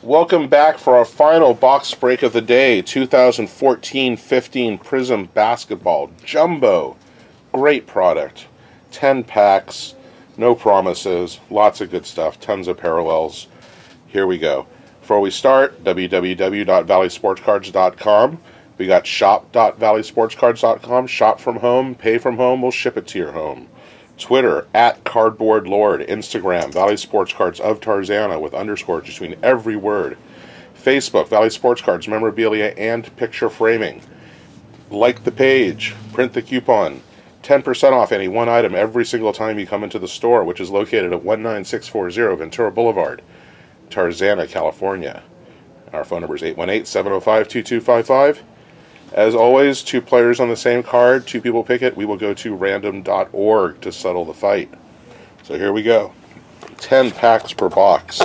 Welcome back for our final box break of the day, 2014-15 Prizm Basketball Jumbo. Great product. 10 packs, no promises, lots of good stuff, tons of parallels. Here we go. Before we start, www.valleysportscards.com. We got shop.valleysportscards.com, shop from home, pay from home, we'll ship it to your home. Twitter, @CardboardLord. Instagram, Valley Sports Cards of Tarzana with underscores between every word. Facebook, Valley Sports Cards, memorabilia and picture framing. Like the page, print the coupon. 10% off any one item every single time you come into the store, which is located at 19640 Ventura Boulevard, Tarzana, California. Our phone number is 818-705-2255. As always, 2 players on the same card, 2 people pick it. We will go to random.org to settle the fight. So here we go. 10 packs per box.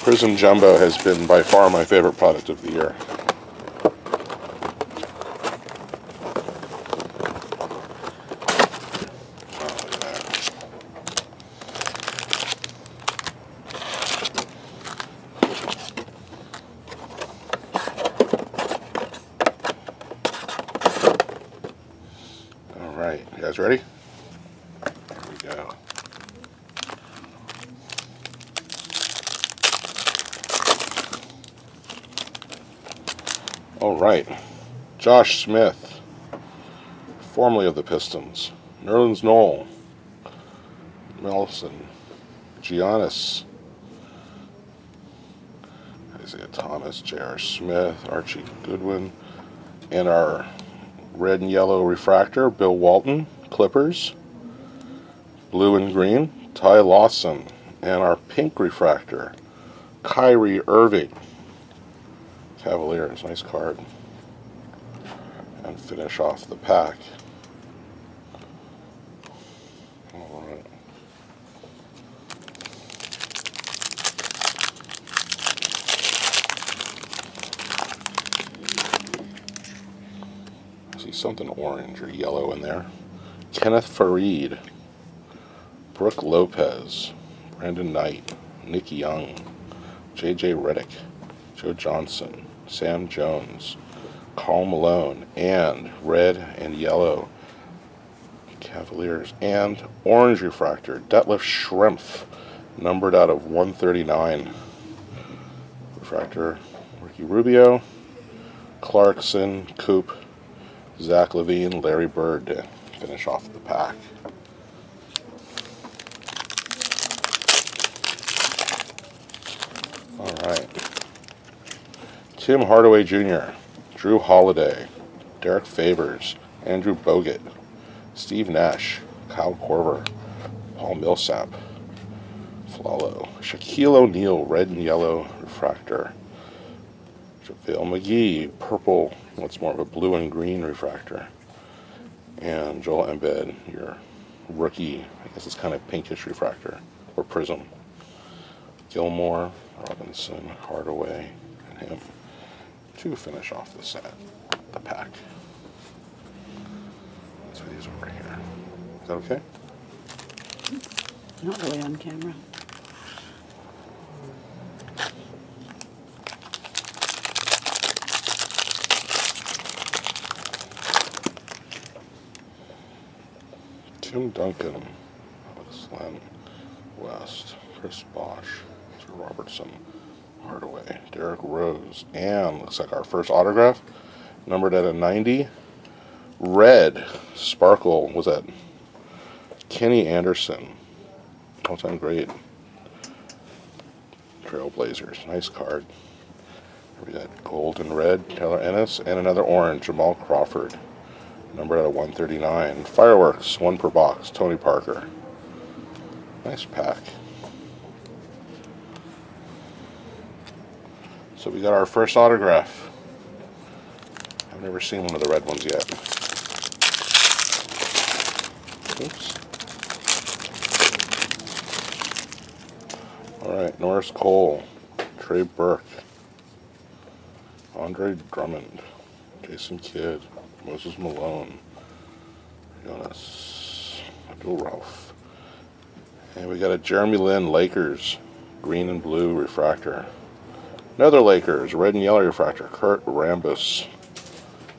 Prizm Jumbo has been by far my favorite product of the year. Alright, you guys ready? Here we go. Alright, Josh Smith, formerly of the Pistons, Nerlens Noel, Melson, Giannis, Isaiah Thomas, J.R. Smith, Archie Goodwin, and our red and yellow refractor, Bill Walton, Clippers, blue and green, Ty Lawson, and our pink refractor, Kyrie Irving, Cavaliers. Nice card. And finish off the pack. Alright. I see something orange or yellow in there. Kenneth Farid, Brooke Lopez, Brandon Knight, Nick Young, J.J. Redick, Joe Johnson, Sam Jones, Karl Malone, and red and yellow Cavaliers, and orange refractor, Detlef Schrempf, numbered out of 139. Refractor, Ricky Rubio, Clarkson, Coop, Zach LaVine, Larry Bird to finish off the pack. Alright. Tim Hardaway Jr., Drew Holiday, Derek Favors, Andrew Bogut, Steve Nash, Kyle Korver, Paul Millsap, Flalo, Shaquille O'Neal, red and yellow refractor, JaVale McGee, purple, what's more of a blue and green refractor, and Joel Embiid, your rookie, I guess it's kind of pinkish refractor, or Prizm. Gilmore, Robinson, Hardaway, and him to finish off the set, the pack. Let's put these over here. Is that okay? Not really on camera. Tim Duncan, Alex Len, West, Chris Bosh, Sir Robertson, Hardaway, Derrick Rose, and looks like our first autograph, numbered at a 90. Red, Sparkle, was that Kenny Anderson, all-time great. Trailblazers, nice card. We got gold and red, Taylor Ennis, and another orange, Jamal Crawford, numbered at a 139. Fireworks, 1 per box, Tony Parker. Nice pack. So we got our first autograph. I've never seen one of the red ones yet. Oops. Alright, Norris Cole, Trey Burke, Andre Drummond, Jason Kidd, Moses Malone, Jonas Abdul Ralph, And we got a Jeremy Lin Lakers green and blue refractor. Another Lakers red and yellow refractor, Kurt Rambis.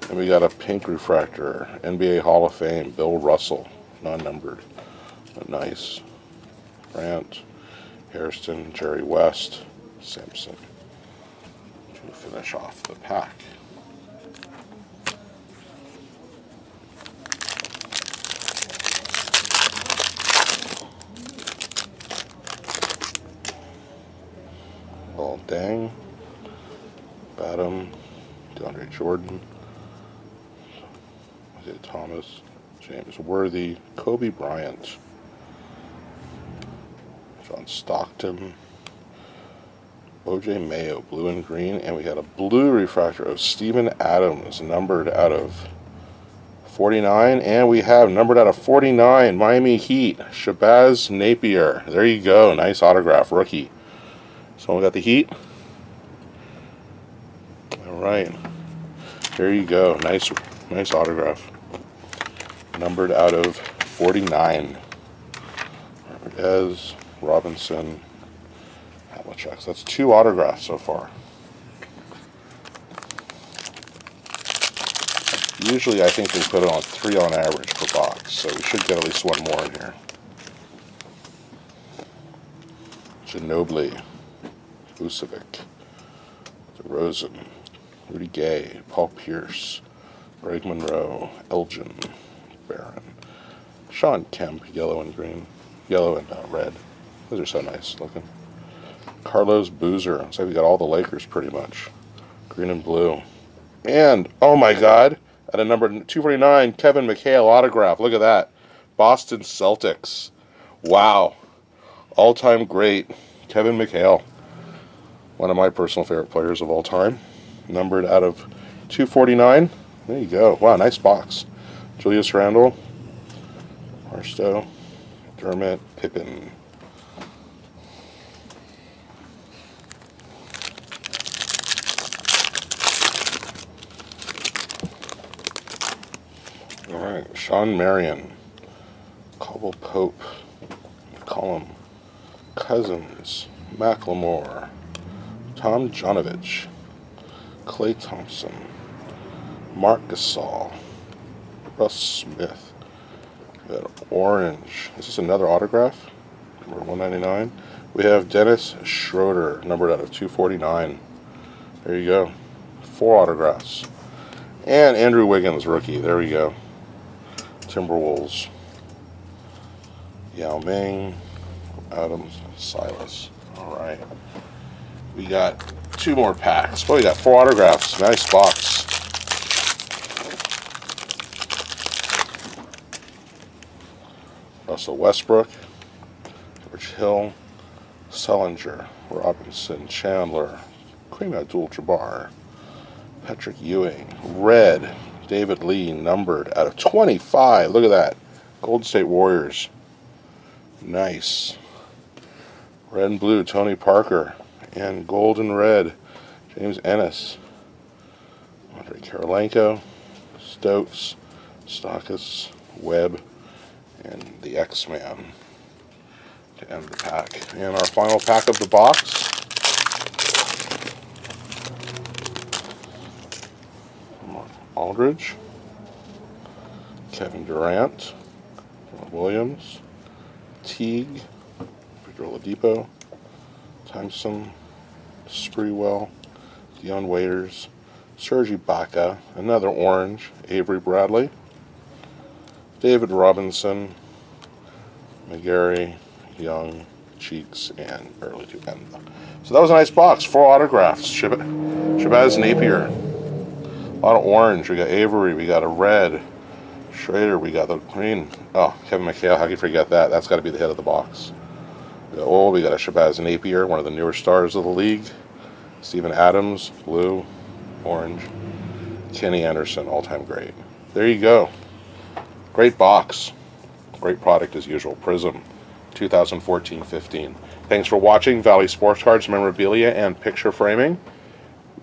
And we got a pink refractor, NBA Hall of Fame, Bill Russell, non-numbered. Nice. Grant, Hairston, Jerry West, Simpson. To finish off the pack. Well, Dang, Badham, DeAndre Jordan, Isaiah Thomas, James Worthy, Kobe Bryant, John Stockton, OJ Mayo, blue and green, and we got a blue refractor of Steven Adams, numbered out of 49, and we have numbered out of 49, Miami Heat, Shabazz Napier. There you go, nice autograph, rookie. So we got the Heat. All right, there you go, nice autograph. Numbered out of 49. Hernandez, Robinson, Havlicek. That's 2 autographs so far. Usually I think they put it on 3 on average per box, so we should get at least 1 more in here. Ginobili, Vucevic, DeRozan, Rudy Gay, Paul Pierce, Greg Monroe, Elgin, Barron, Sean Kemp, yellow and green, yellow and red. Those are so nice looking. Carlos Boozer. So we got all the Lakers pretty much. Green and blue. And, oh my God, at a number 249, Kevin McHale autograph. Look at that. Boston Celtics. Wow. All-time great. Kevin McHale. One of my personal favorite players of all time. Numbered out of 249. There you go. Wow, nice box. Julius Randle, Barstow, Dermott, Pippen. All right, Sean Marion, Caldwell Pope, McCollum, Cousins, McLemore, Tom Jonovich, Klay Thompson, Mark Gasol, Russ Smith. We got orange. Is this another autograph? Number 199. We have Dennis Schroeder, numbered out of 249. There you go. 4 autographs. And Andrew Wiggins, rookie. There we go. Timberwolves. Yao Ming, Adams, Silas. All right. We got 2 more packs. Boy, we got 4 autographs. Nice box. Russell Westbrook, George Hill, Sullinger, Robinson, Chandler, Kareem Abdul-Jabbar, Patrick Ewing, red, David Lee, numbered out of 25. Look at that. Golden State Warriors. Nice. Red and blue, Tony Parker. And gold and red, James Ennis, Andre Karolinko, Stokes, Stockus, Webb, and the X-Man to end the pack. And our final pack of the box. Aldridge, Kevin Durant, John Williams, Teague, Victor Oladipo, Thompson, Sprewell, Dion Waiters, Serge Ibaka, another orange, Avery Bradley, David Robinson, McGarry, Young, Cheeks, and early to end. So that was a nice box. 4 autographs. Shabazz Napier. A lot of orange. We got Avery. We got a red. Schrader. We got the green. Oh, Kevin McHale. How can you forget that? That's got to be the head of the box. We got a Shabazz Napier, one of the newer stars of the league. Steven Adams, blue, orange. Kenny Anderson, all-time great. There you go. Great box. Great product as usual. Prizm, 2014-15. Thanks for watching Valley Sports Cards, memorabilia, and picture framing.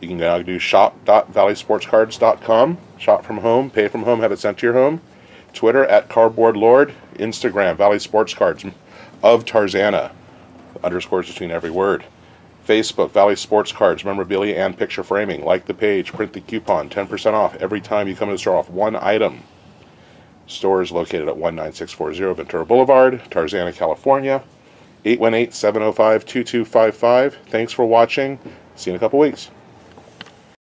You can now do shop.valleysportscards.com. Shop from home, pay from home, have it sent to your home. Twitter @CardboardLord. Instagram, Valley Sports Cards. of Tarzana. Underscores between every word. Facebook, Valley Sports Cards, memorabilia and picture framing. Like the page, print the coupon, 10% off every time you come to the store off one item. Store is located at 19640 Ventura Boulevard, Tarzana, California. 818-705-2255. Thanks for watching. See you in a couple weeks.